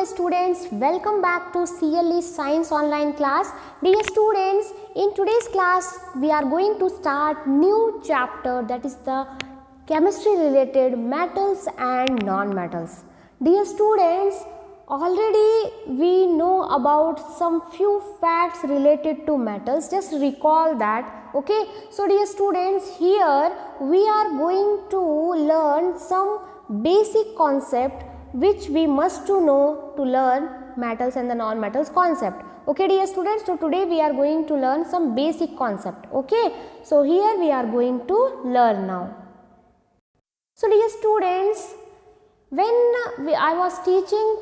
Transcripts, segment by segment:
dear students, welcome back to CLE Science online class. Dear students, in today's class we are going to start new chapter, that is the chemistry related metals and non-metals. Dear students, already we know about some few facts related to metals, just recall that. Okay, so dear students, here we are going to learn some basic concept which we must to know to learn metals and the non-metals concept. Okay dear students, so today we are going to learn some basic concept. Okay, so here we are going to learn now. So dear students, when I was teaching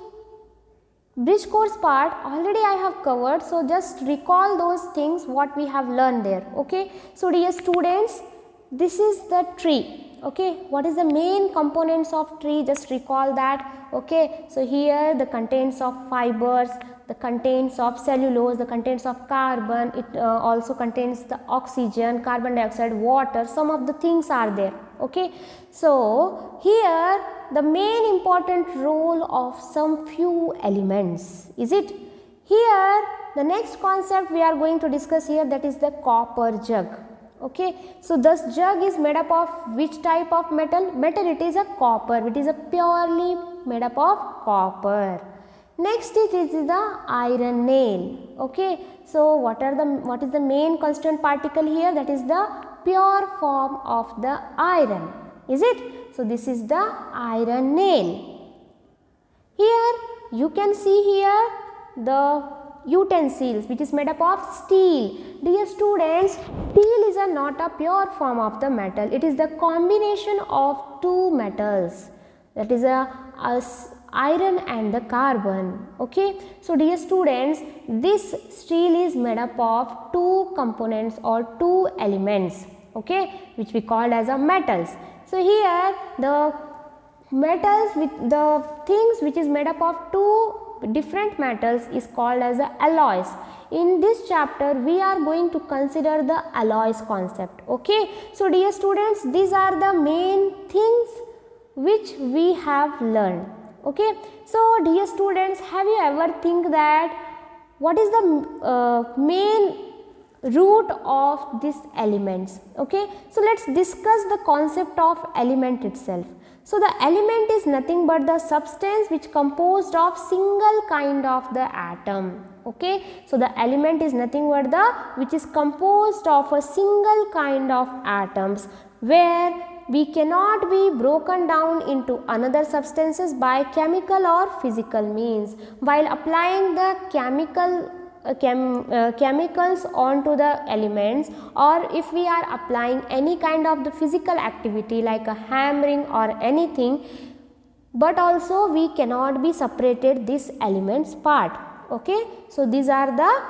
bridge course part, already I have covered, so just recall those things what we have learned there. Okay, so dear students, this is the tree. Okay, what is the main components of tree, just recall that. Okay, so here the contents of fibers, the contents of cellulose, the contents of carbon, it also contains the oxygen, carbon dioxide, water, some of the things are there. Okay, so here the main important role of some few elements, is it? Here the next concept we are going to discuss here, that is the copper jug. Okay, so this jug is made up of which type of metal? Metal, it is a copper, it is a purely made up of copper. Next it is the iron nail. Okay, so what is the main constant particle here? That is the pure form of the iron, is it? So this is the iron nail. Here you can see here the utensils which is made up of steel. Dear students, steel is not a pure form of the metal, it is the combination of two metals, that is a iron and the carbon. Okay, so dear students, this steel is made up of two components or two elements, okay, which we called as a metals. So here the metals with the things which is made up of two different metals is called as the alloys. In this chapter we are going to consider the alloys concept. Okay, so dear students, these are the main things which we have learned. Okay, so dear students, have you ever think that what is the main root of these elements? Okay, so let's discuss the concept of element itself. So the element is nothing but the substance which composed of single kind of the atom. Okay, so the element is nothing but the which is composed of a single kind of atoms, where we cannot be broken down into another substances by chemical or physical means. While applying the chemicals onto the elements, or if we are applying any kind of the physical activity like a hammering or anything, but also we cannot be separated this elements part. Okay, so these are the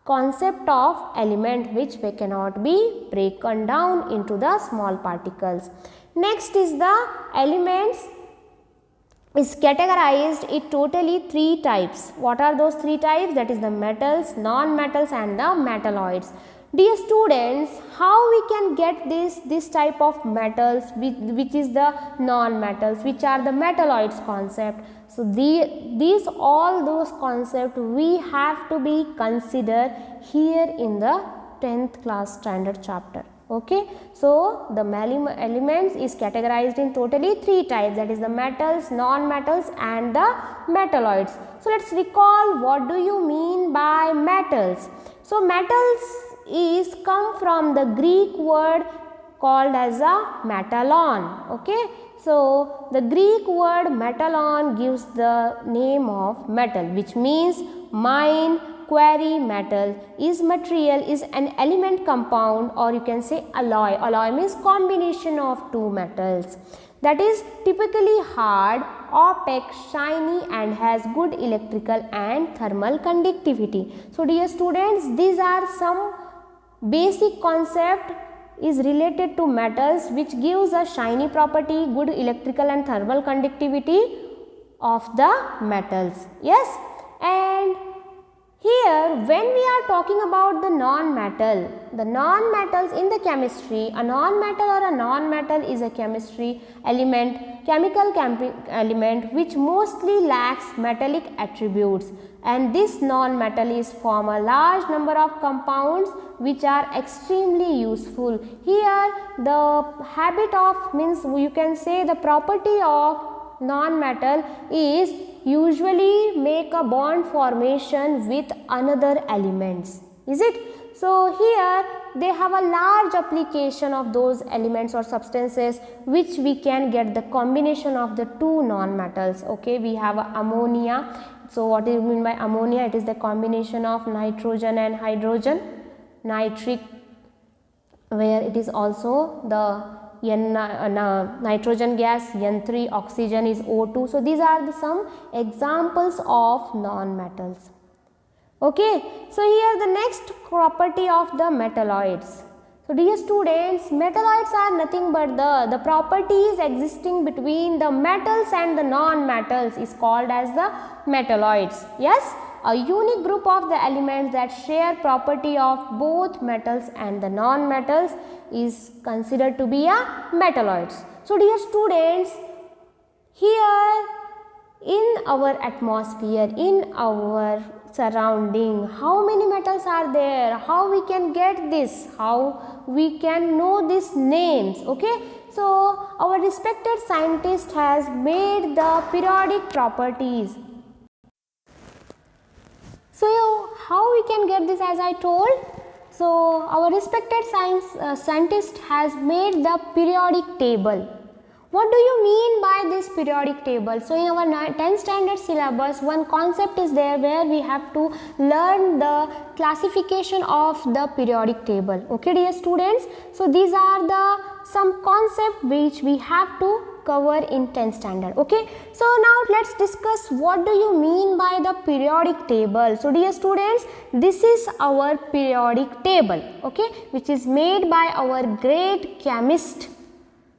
concept of element which we cannot be broken down into the small particles. Next is the elements is categorized in totally three types. What are those three types? That is the metals, non-metals and the metalloids. Dear students, how we can get this type of metals which is the non-metals, which are the metalloids concept. So these all those concepts we have to be considered here in the 10th class standard chapter. Okay, so the elements is categorized in totally three types, that is the metals, non-metals and the metalloids. So let's recall, what do you mean by metals? So metals is come from the Greek word called as a metallon. Okay, so the Greek word metallon gives the name of metal, which means mine, quarry, metal, is material, is an element compound, or you can say alloy. Alloy means combination of two metals, that is typically hard, opaque, shiny and has good electrical and thermal conductivity. So dear students, these are some basic concept is related to metals which gives a shiny property, good electrical and thermal conductivity of the metals. Yes, and here here when we are talking about the non-metals in the chemistry, a non-metal is a chemistry element, chemical element which mostly lacks metallic attributes, and this non-metal is form a large number of compounds which are extremely useful. Here the habit of, means you can say the property of non-metal is usually make a bond formation with another elements, is it? So here they have a large application of those elements or substances which we can get the combination of the two non-metals. Okay, we have ammonia. So what do you mean by ammonia? It is the combination of nitrogen and hydrogen, nitric, where it is also the nitrogen gas, N3, oxygen is O2. So these are some examples of non-metals. Okay, so here the next property of the metalloids. So dear students, metalloids are nothing but the properties existing between the metals and the non-metals is called as the metalloids. Yes, a unique group of the elements that share property of both metals and the non-metals is considered to be a metalloids. So dear students, here in our atmosphere, in our surrounding, how many metals are there? How we can get this? How we can know these names? Okay, so our respected scientist has made the periodic properties. So how we can get this, as I told? So our respected scientist has made the periodic table. What do you mean by this periodic table? So in our 10th standard syllabus, one concept is there where we have to learn the classification of the periodic table. Okay dear students, so these are the some concept which we have to cover in 10th standard. Okay, so now let's discuss what do you mean by the periodic table. So dear students, this is our periodic table, okay, which is made by our great chemist.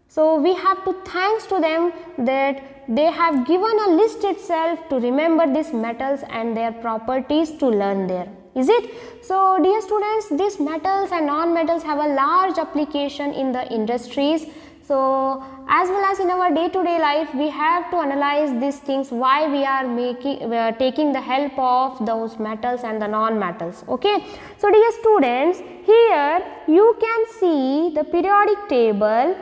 So we have to thanks to them that they have given a list itself to remember these metals and their properties to learn there, is it? So dear students, these metals and non-metals have a large application in the industries. So as well as in our day-to-day life, we have to analyze these things, why we are taking the help of those metals and the non-metals. Okay, so dear students, here you can see the periodic table.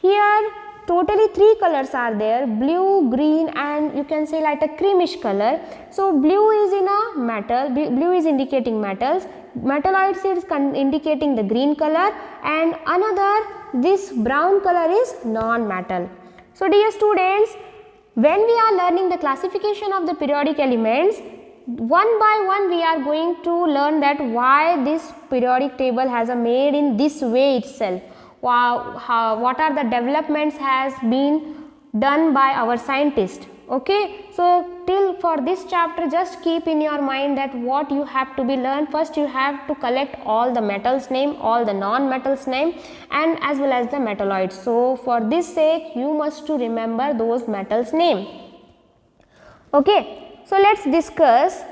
Here totally three colors are there, blue, green and you can say like a creamish color. So blue is in a metal, blue is indicating metals, metalloids is indicating the green color, and another this brown color is non-metal. So dear students, when we are learning the classification of the periodic elements, one by one we are going to learn that why this periodic table has a made in this way itself. What are the developments has been done by our scientist. Okay, so till for this chapter just keep in your mind that what you have to be learned. First you have to collect all the metals name, all the non-metals name, and as well as the metalloids. So for this sake you must to remember those metals name. Okay, so let's discuss.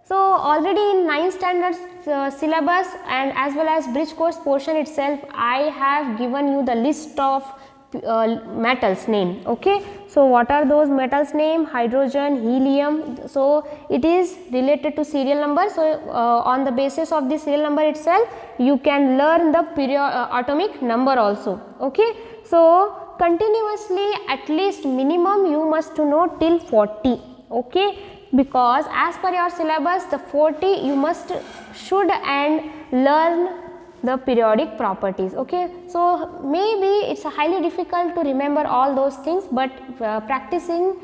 So already in 9th standard syllabus and as well as bridge course portion itself, I have given you the list of metals name. Okay, so what are those metals name? Hydrogen, helium. So it is related to serial number. So on the basis of the serial number itself, you can learn the atomic number also. Okay, so continuously at least minimum you must to know till 40. Okay, because as per your syllabus the 40 you must should and learn the periodic properties. Okay, so maybe it's highly difficult to remember all those things, but practicing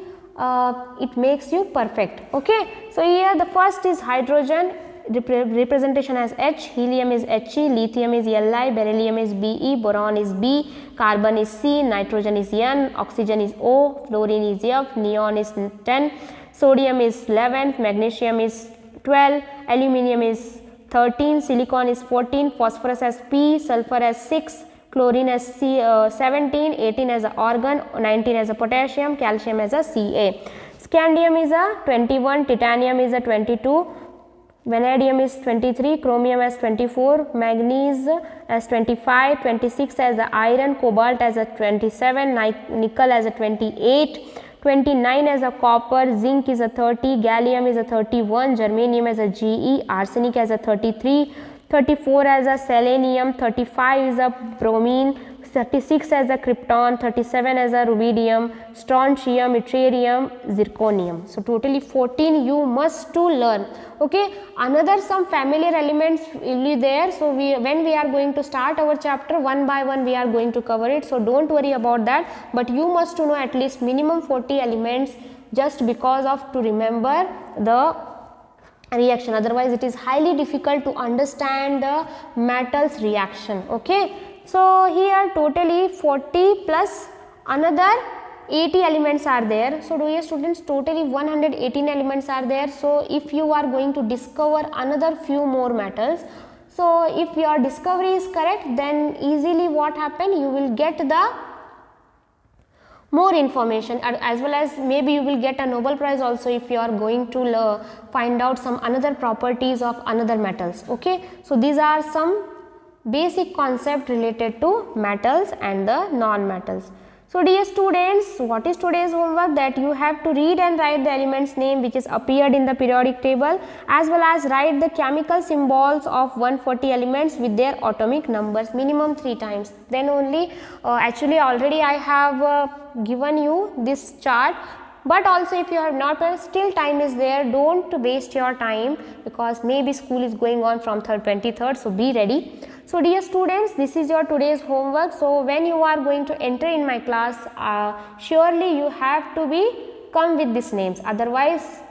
it makes you perfect. Okay, so here the first is hydrogen, representation as H, helium is He, lithium is Li, beryllium is Be, boron is B, carbon is C, nitrogen is N, oxygen is O, fluorine is F, neon is 10, sodium is 11, magnesium is 12, aluminium is 13, silicon is 14, phosphorus as P, sulfur as 6, chlorine as 17, 18 as a argon, 19 as a potassium, calcium as a Ca. Scandium is a 21, titanium is a 22, vanadium is 23, chromium as 24, manganese as 25, 26 as the iron, cobalt as a 27, nickel as a 28, 29 as a copper, zinc is a 30, gallium is a 31, germanium as a Ge, arsenic as a 33, 34 as a selenium, 35 is a bromine, 36 as a krypton, 37 as a rubidium, strontium, yttrium, zirconium. So totally 14 you must to learn. Okay, another some familiar elements will be there. So when we are going to start our chapter, one by one we are going to cover it. So don't worry about that. But you must to know at least minimum 40 elements, just because of to remember the reaction. Otherwise it is highly difficult to understand the metals reaction. Okay. So here totally 40 plus another 80 elements are there. So dear students, totally 118 elements are there. So if you are going to discover another few more metals, so if your discovery is correct, then easily what happen, you will get the more information, as well as maybe you will get a Nobel Prize also if you are going to find out some another properties of another metals. Okay, so these are some basic concept related to metals and the non-metals. So dear students, what is today's homework? That you have to read and write the elements name which is appeared in the periodic table, as well as write the chemical symbols of 140 elements with their atomic numbers minimum 3 times. Then only actually already I have given you this chart, but also if you have not, still time is there. Don't waste your time, because maybe school is going on from 23rd, so be ready. So dear students, this is your today's homework. So when you are going to enter in my class, surely you have to be come with these names, otherwise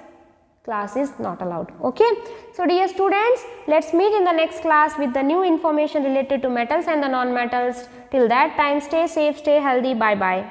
class is not allowed. Okay. So dear students, let's meet in the next class with the new information related to metals and the non-metals. Till that time, stay safe, stay healthy. Bye bye.